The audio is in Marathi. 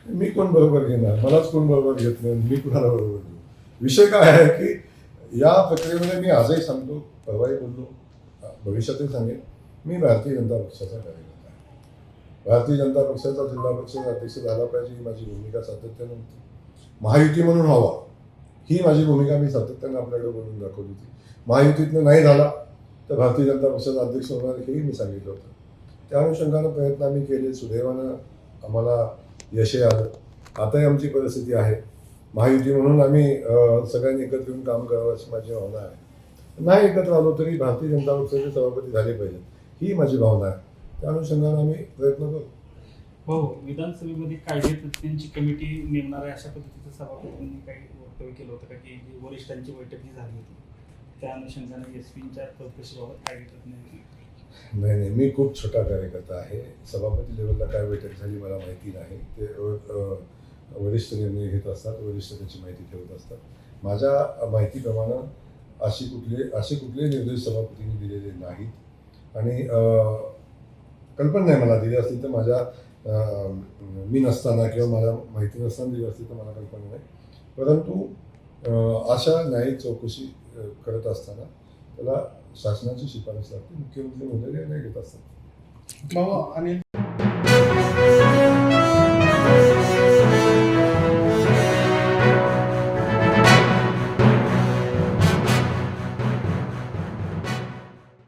मी कोण बरोबर घेणार, मलाच कोण बरोबर घेत नाही, मी कुणाला बरोबर घेऊ. विषय काय आहे की या प्रक्रियेमध्ये मी आजही सांगतो, परवाही बोललो, भविष्यातही सांगेन, मी भारतीय जनता पक्षाचा कार्यकर्ता आहे. भारतीय जनता पक्षाचा जिल्हा पक्षाचा अध्यक्ष झाला पाहिजे ही माझी भूमिका सातत्यानं होती. महायुती म्हणून व्हावा ही माझी भूमिका मी सातत्यानं आपल्याकडे बोलून दाखवली होती. महायुतीतनं नाही झाला तर भारतीय जनता पक्षाचा अध्यक्ष होणार हेही मी सांगितलं होतं. त्या अनुषंगानं प्रयत्न आम्ही केले, सुदैवानं आम्हाला यशही आलं. आताही आमची परिस्थिती आहे महायुती म्हणून आम्ही सगळ्यांनी एकत्र येऊन काम करावं अशी माझी भावना आहे. नाही एकत्र आलो तरी भारतीय जनता पक्षाचे सभापती झाले पाहिजेत ही माझी भावना आहे. त्या अनुषंगानं आम्ही प्रयत्न करू. हो, विधानसभेमध्ये कायदे तज्ज्ञांची कमिटी नेमणार आहे अशा पद्धतीचं सभापतींनी काही वक्तव्य केलं होतं का की जी वरिष्ठांची बैठक जी झाली होती त्या अनुषंगाने एसपींच्या चौकशीबाबत कायदे तज्ज्ञांनी. नाही, मी खूप छोटा कार्यकर्ता आहे. सभापती लेवलला काय बैठक झाली मला माहिती नाही. ते वरिष्ठ निर्णय घेत असतात, वरिष्ठ त्याची माहिती ठेवत असतात. माझ्या माहितीप्रमाणे असे कुठले निर्देश सभापतींनी दिलेले नाहीत आणि कल्पना नाही मला दिली असतील तर मी नसताना किंवा मला माहिती नसताना दिली असतील तर मला कल्पना नाही. परंतु अशा न्यायिक चौकशी करत असताना त्याला शासनाची शिफारस लागते, मुख्यमंत्री महोदय निर्णय घेत असतात. भाऊ, आणि